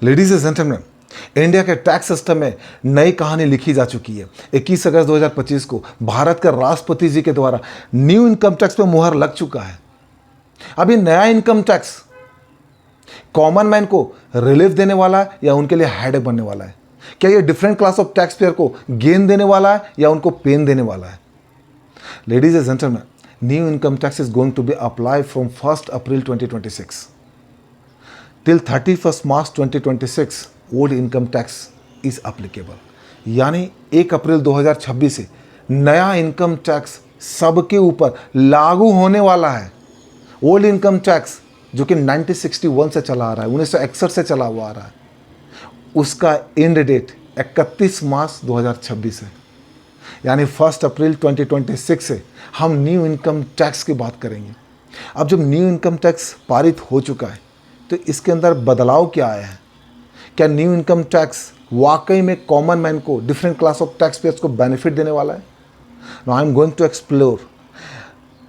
Ladies and gentleman, India के tax system में नई कहानी लिखी जा चुकी है। 21 अगस्त 2025 को भारत के राष्ट्रपति जी के द्वारा न्यू इनकम टैक्स पे मुहर लग चुका है। अब ये नया इनकम टैक्स कॉमन मैन को रिलीफ देने वाला है या उनके लिए हेडेक बनने वाला है? क्या ये different class of tax payer को गेन देने वाला है या उनको पेन देने वाला है? Ladies and gentleman, new income tax is going to be apply from 1 April 2026 till 31 March 2026 old income tax is applicable. यानी 1 अप्रैल 2026 से नया इनकम टैक्स सबके ऊपर लागू होने वाला है। ओल्ड इनकम टैक्स जो कि 1961 से चला आ रहा है, 1961 से चला हुआ आ रहा है, उसका एंड डेट 31 मार्च 2026 है। यानी 1 अप्रैल 2026 से हम न्यू इनकम टैक्स की बात करेंगे। अब जब न्यू इनकम टैक्स पारित हो चुका है तो इसके अंदर बदलाव क्या आया है? क्या न्यू इनकम टैक्स वाकई में कॉमन मैन को, different class of tax payers को बेनिफिट देने वाला है? Now I am going to explore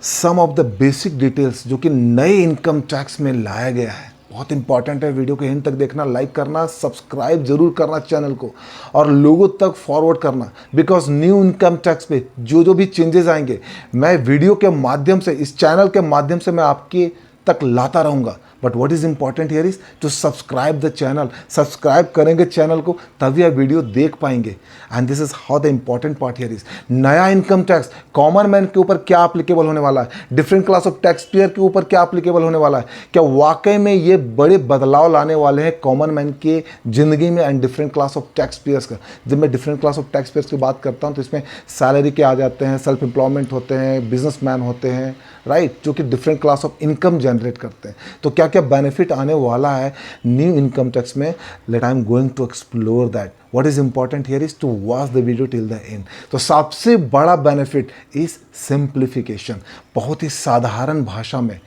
some of the basic details जो कि नए इनकम टैक्स में लाया गया है। बहुत इंपॉर्टेंट है, वीडियो के एंड तक देखना, लाइक करना, सब्सक्राइब जरूर करना चैनल को और लोगों तक फॉरवर्ड करना, बिकॉज न्यू इनकम टैक्स पे जो भी चेंजेस आएंगे मैं वीडियो के माध्यम से, इस चैनल के माध्यम से मैं आपके तक लाता रहूँगा। But what is important here is to subscribe the channel. Subscribe करेंगे चैनल को तभी आप वीडियो देख पाएंगे। And this is how the important part here is नया इनकम टैक्स कॉमन मैन के ऊपर क्या एप्लीकेबल होने वाला है, different class of tax payer के ऊपर क्या एप्लीकेबल होने वाला है। क्या वाकई में ये बड़े बदलाव लाने वाले हैं कॉमन मैन के जिंदगी में and different class of tax pairs का? जब मैं different class of tax pairs की बात करता हूँ तो इसमें सैलरी के आ जाते हैं, सेल्फ एम्प्लॉयमेंट होते हैं, बिजनेसमैन होते हैं, राइट, जो कि different class of income generate करते हैं। तो क्या क्या बेनिफिट आने वाला है न्यू इनकम टैक्स में? Let I am going to explore that. What is important here is to watch the video till the end. तो सबसे बड़ा बेनिफिट इज सिंप्लीफिकेशन। बहुत ही साधारण भाषा में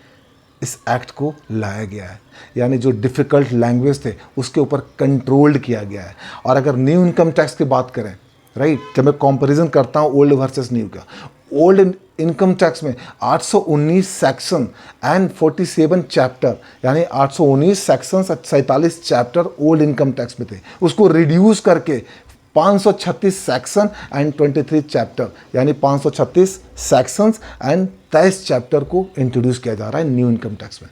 इस एक्ट को लाया गया है, यानी जो डिफ़िकल्ट लैंग्वेज थे उसके ऊपर कंट्रोल्ड किया गया है। और अगर न्यू इनकम टैक्स की बात करें, राइट, जब मैं कंपैरिजन करता हूँ ओल्ड वर्सेस न्यू का, ओल्ड इनकम टैक्स में 819 सेक्शन एंड 47 चैप्टर, यानी 819 section 47 chapter old income tax में थे। उसको रिड्यूस करके 536 सेक्शन एंड 23 चैप्टर, यानी 536 सेक्शंस एंड 23 चैप्टर को इंट्रोड्यूस किया जा रहा है न्यू इनकम टैक्स में।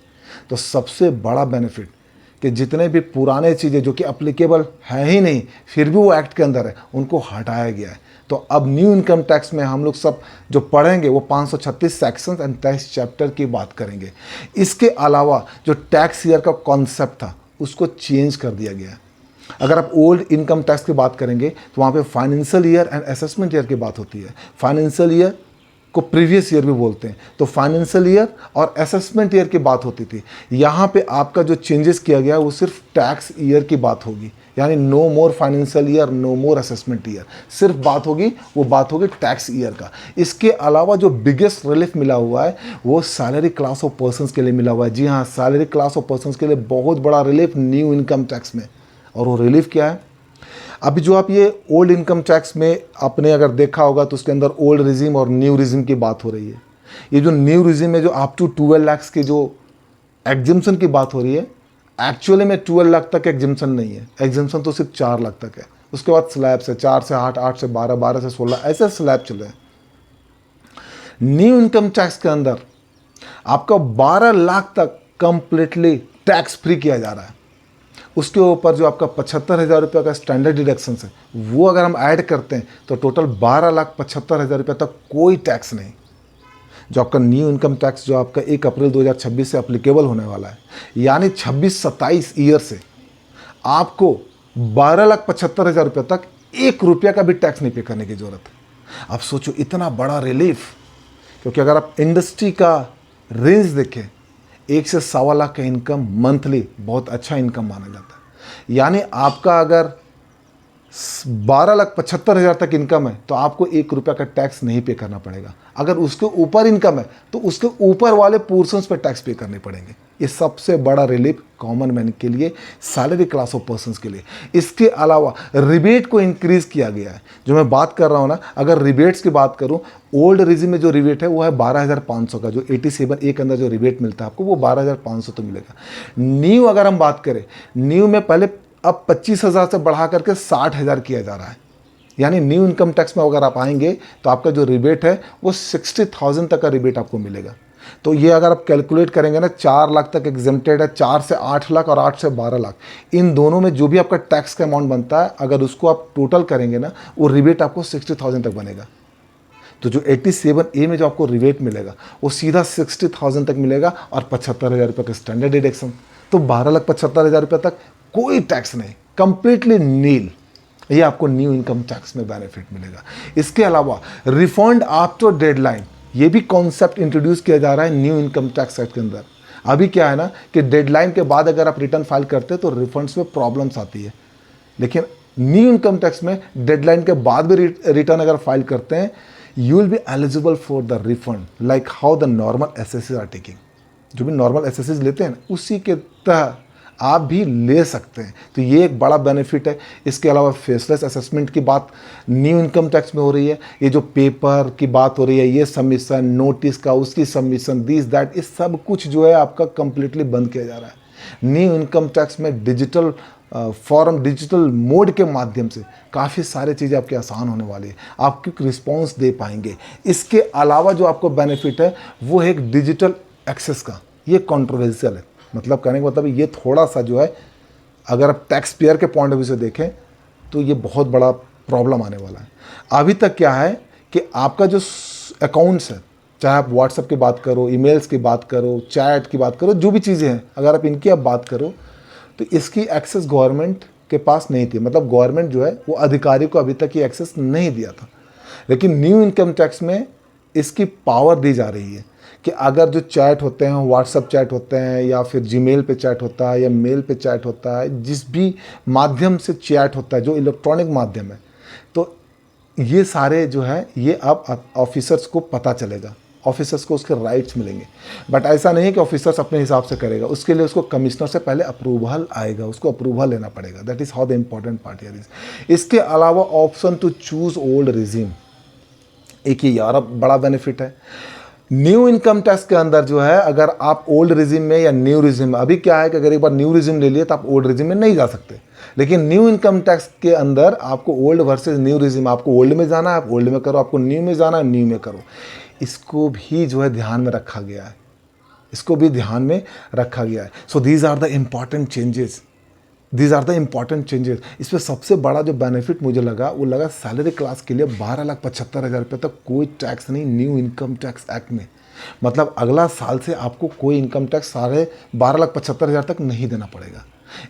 तो सबसे बड़ा बेनिफिट कि जितने भी पुराने चीज़ें जो कि अप्लीकेबल है ही नहीं फिर भी वो एक्ट के अंदर है, उनको हटाया गया है। तो अब न्यू इनकम टैक्स में हम लोग सब जो पढ़ेंगे वो 536 सेक्शंस एंड 23 चैप्टर की बात करेंगे। इसके अलावा जो टैक्स ईयर का कॉन्सेप्ट था उसको चेंज कर दिया गया है। अगर आप ओल्ड इनकम टैक्स की बात करेंगे तो वहाँ पे financial year and assessment year की बात होती है। फाइनेंशियल ईयर को प्रीवियस ईयर भी बोलते हैं, तो फाइनेंशियल ईयर और असेसमेंट ईयर की बात होती थी। यहाँ पे आपका जो चेंजेस किया गया वो सिर्फ टैक्स ईयर की बात होगी, यानी नो मोर फाइनेंशियल ईयर, नो मोर असेसमेंट ईयर, सिर्फ बात होगी वो बात होगी टैक्स ईयर का। इसके अलावा जो बिगेस्ट रिलीफ मिला हुआ है वो सैलरी क्लास ऑफ पर्सनस के लिए मिला हुआ है। जी हाँ, सैलरी क्लास ऑफ पर्सनस के लिए बहुत बड़ा रिलीफ न्यू इनकम टैक्स में। और वो रिलीफ क्या है? अभी जो आप ये ओल्ड इनकम टैक्स में आपने अगर देखा होगा तो उसके अंदर ओल्ड रिजिम और न्यू रिजिम की बात हो रही है। ये जो न्यू रिजिम है, जो अप टू 12 लाख की जो एग्जिम्पशन की बात हो रही है, एक्चुअली में 12 लाख तक एग्जिम्पशन नहीं है। एग्जिम्पशन तो सिर्फ 4 लाख तक है। उसके बाद स्लैब से 4 से 8, 8 से 12, 12 से 16, ऐसे स्लैब चले हैं। न्यू इनकम टैक्स के अंदर आपका 12 लाख तक कंप्लीटली टैक्स फ्री किया जा रहा है। उसके ऊपर जो आपका 75,000 रुपये का स्टैंडर्ड डिडक्शन है वो अगर हम ऐड करते हैं तो टोटल 12,75,000 रुपये तक कोई टैक्स नहीं। जो आपका न्यू इनकम टैक्स जो आपका 1 अप्रैल 2026 से अप्लीकेबल होने वाला है, यानी 26-27 ईयर से आपको 12,75,000 रुपये तक 1 रुपया का भी टैक्स नहीं पे करने की ज़रूरत है। अब सोचो इतना बड़ा रिलीफ, क्योंकि अगर आप इंडस्ट्री का रेंज देखें 1 से 1.25 लाख का इनकम मंथली बहुत अच्छा इनकम माना जाता है। यानी आपका अगर 12,75,000 तक इनकम है तो आपको 1 रुपया का टैक्स नहीं पे करना पड़ेगा। अगर उसके ऊपर इनकम है तो उसके ऊपर वाले पोर्शंस पे टैक्स पे करने पड़ेंगे। ये सबसे बड़ा रिलीफ कॉमन मैन के लिए, सैलरी क्लास ऑफ पर्सन्स के लिए। इसके अलावा रिबेट को इंक्रीज किया गया है। जो मैं बात कर रहा हूँ ना, अगर रिबेट्स की बात करूँ, ओल्ड रिजिम में जो रिबेट है वो है 12,500 का। जो 87A के अंदर जो रिबेट मिलता है आपको वो 12,500 तो मिलेगा। न्यू अगर हम बात करें, न्यू में पहले अब 25,000 से बढ़ा करके 60,000 किया जा रहा है। यानी न्यू इनकम टैक्स में अगर आप आएंगे तो आपका जो रिबेट है वो 60,000 तक का रिबेट आपको मिलेगा। तो ये अगर आप कैलकुलेट करेंगे ना, 4 लाख तक एग्जेम्प्टेड है, 4 से 8 लाख और 8 से 12 लाख, इन दोनों में जो भी आपका टैक्स का अमाउंट बनता है, अगर उसको आप टोटल करेंगे ना, वो रिबेट आपको 60,000 तक बनेगा। तो जो 87A में जो आपको रिबेट मिलेगा वो सीधा 60,000 तक मिलेगा और 75,000 रुपये का स्टैंडर्ड डिडक्शन। तो 12,75,000 रुपये तक कोई टैक्स नहीं, कंप्लीटली नील। ये आपको न्यू इनकम टैक्स में बेनिफिट मिलेगा। इसके अलावा रिफंड आफ्टर डेडलाइन, ये भी कॉन्सेप्ट इंट्रोड्यूस किया जा रहा है न्यू इनकम टैक्स एक्ट के अंदर। अभी क्या है ना कि डेडलाइन के बाद अगर आप रिटर्न फाइल करते हैं तो रिफंड्स में प्रॉब्लम्स आती है, लेकिन न्यू इनकम टैक्स में डेडलाइन के बाद भी रिटर्न अगर फाइल करते हैं, you will be eligible for the refund like how the normal एसएससीज आर टेकिंग। जो भी नॉर्मल एसएससीज लेते हैं ना, उसी के तहत आप भी ले सकते हैं। तो ये एक बड़ा बेनिफिट है। इसके अलावा फेसलेस असेसमेंट की बात न्यू इनकम टैक्स में हो रही है। ये जो पेपर की बात हो रही है, ये सबमिशन, नोटिस का, उसकी सबमिशन, दिस दैट, ये सब कुछ जो है आपका कंप्लीटली बंद किया जा रहा है। न्यू इनकम टैक्स में डिजिटल फॉर्म, डिजिटल मोड के माध्यम से काफ़ी सारी चीज़ें आपकी आसान होने वाली है। आप क्विक रिस्पॉन्स दे पाएंगे। इसके अलावा जो आपको बेनिफिट है वो है एक डिजिटल एक्सेस का। ये कॉन्ट्रोवर्शियल है, मतलब कहने का मतलब ये थोड़ा सा जो है, अगर आप टैक्स पेयर के पॉइंट ऑफ व्यू से देखें तो ये बहुत बड़ा प्रॉब्लम आने वाला है। अभी तक क्या है कि आपका जो अकाउंट्स है, चाहे आप व्हाट्सएप की बात करो, ईमेल्स की बात करो, चैट की बात करो, जो भी चीज़ें हैं, अगर आप इनकी आप बात करो तो इसकी एक्सेस गवर्नमेंट के पास नहीं थी। मतलब गवर्नमेंट जो है वो अधिकारी को अभी तक ये एक्सेस नहीं दिया था। लेकिन न्यू इनकम टैक्स में इसकी पावर दी जा रही है कि अगर जो चैट होते हैं, व्हाट्सएप चैट होते हैं, या फिर जीमेल पे चैट होता है, या मेल पे चैट होता है, जिस भी माध्यम से चैट होता है जो इलेक्ट्रॉनिक माध्यम है, तो ये सारे जो है ये अब ऑफिसर्स को पता चलेगा, ऑफिसर्स को उसके राइट्स मिलेंगे। बट ऐसा नहीं है कि ऑफिसर्स अपने हिसाब से करेगा, उसके लिए उसको कमिश्नर से पहले अप्रूवल आएगा, उसको अप्रूवल लेना पड़ेगा। That is how the important part here is. इसके अलावा option to choose old regime, एक ये यार बड़ा बेनिफिट है। न्यू इनकम टैक्स के अंदर जो है, अगर आप ओल्ड रिजिम में या न्यू रिजिम में, अभी क्या है कि अगर एक बार न्यू रिजिम ले लिए तो आप ओल्ड रिजिम में नहीं जा सकते, लेकिन न्यू इनकम टैक्स के अंदर आपको ओल्ड वर्सेस न्यू रिजिम, आपको ओल्ड में जाना है आप ओल्ड में करो, आपको न्यू में जाना है न्यू में करो। इसको भी जो है ध्यान में रखा गया है, इसको भी ध्यान में रखा गया है। So these are the important changes, these are the important changes. इसमें सबसे बड़ा जो बेनिफिट मुझे लगा वो लगा सैलरी क्लास के लिए 12,75,000 रुपये तक कोई टैक्स नहीं न्यू इनकम टैक्स एक्ट में। मतलब अगला साल से आपको कोई इनकम टैक्स 12,75,000 तक नहीं देना पड़ेगा।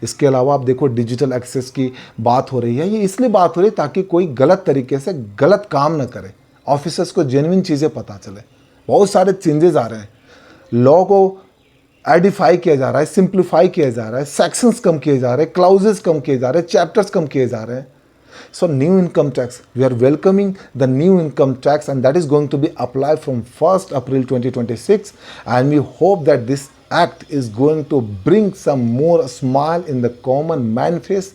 इसके अलावा आप देखो डिजिटल एक्सेस की बात हो रही है, ये इसलिए बात हो रही है ताकि कोई गलत तरीके से गलत काम न करे, ऑफिसर्स को जेन्युइन चीज़ें पता चले। बहुत सारे चेंजेस आ रहे हैं, लॉ को एडिफाई किया जा रहा है, सिंप्लीफाई किया जा रहा है, सेक्शंस कम किए जा रहे हैं, क्लाउजेस कम किए जा रहे हैं, चैप्टर्स कम किए जा रहे हैं। So new income tax, we are welcoming the new income tax, and that is going to be applied from 1st April 2026, and we hope that this act is going to bring some more smile in the common man face.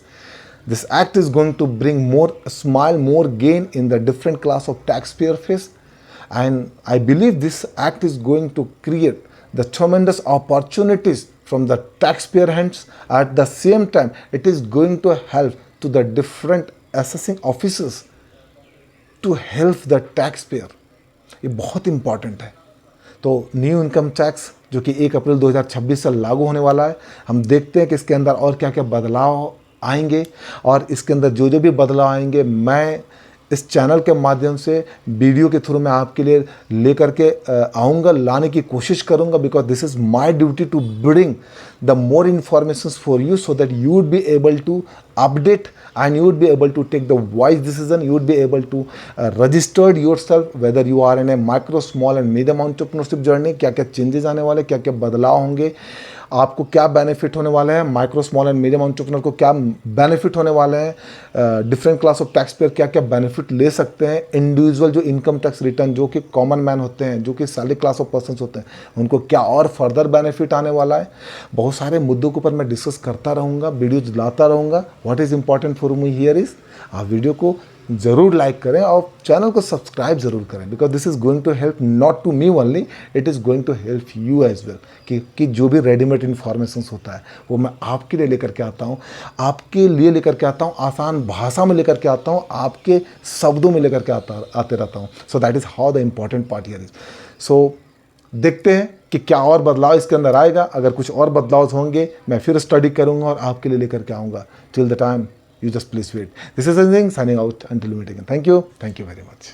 This act is going to bring more smile, more gain in the different class of taxpayer face, and I believe this act is going to create the tremendous opportunities from the taxpayer hands. At the same time, it is going to help to the different assessing officers to help the taxpayer. ये बहुत important है। तो new income tax जो कि 1 April 2026 से लागू होने वाला है, हम देखते हैं कि इसके अंदर और क्या क्या बदलाव आएंगे, और इसके अंदर जो जो भी बदलाव आएंगे मैं इस चैनल के माध्यम से वीडियो के थ्रू मैं आपके लिए लेकर के आऊँगा, लाने की कोशिश करूँगा, because this is my duty to bring the more informations for you so that you would be able to update and you would be able to take the wise decision. You would be able to register yourself whether you are in a micro, small and medium entrepreneurship journey. क्या क्या changes आने वाले, क्या क्या बदलाव होंगे, आपको क्या बेनिफिट होने वाले हैं, micro small and medium entrepreneur को क्या बेनिफिट होने वाले हैं, different class of tax pair क्या क्या बेनिफिट ले सकते हैं, इंडिविजुअल जो इनकम टैक्स रिटर्न जो कि कॉमन मैन होते हैं, जो कि सैलरी क्लास ऑफ पर्सन होते हैं, उनको क्या और फर्दर बेनिफिट आने वाला है। बहुत सारे मुद्दों के ऊपर मैं डिस्कस करता रहूँगा, वीडियोज लाता रहूँगा। What is important for me here is आप वीडियो को ज़रूर लाइक करें और चैनल को सब्सक्राइब ज़रूर करें, because this is going to help not to me only, it is going to help you as well. कि जो भी रेडीमेड इन्फॉर्मेशन होता है वो मैं आपके लिए लेकर के आता हूँ, आपके लिए लेकर के आता हूँ, आसान भाषा में लेकर के आता हूँ, आपके शब्दों में लेकर के आते रहता हूँ। So that is how the important part here is. So देखते हैं कि क्या और बदलाव इसके अंदर आएगा। अगर कुछ और बदलाव होंगे मैं फिर स्टडी करूंगा और आपके लिए लेकर के आऊँगा। Till the time, you just please wait. This is Sanjay signing out until we meet again. Thank you very much.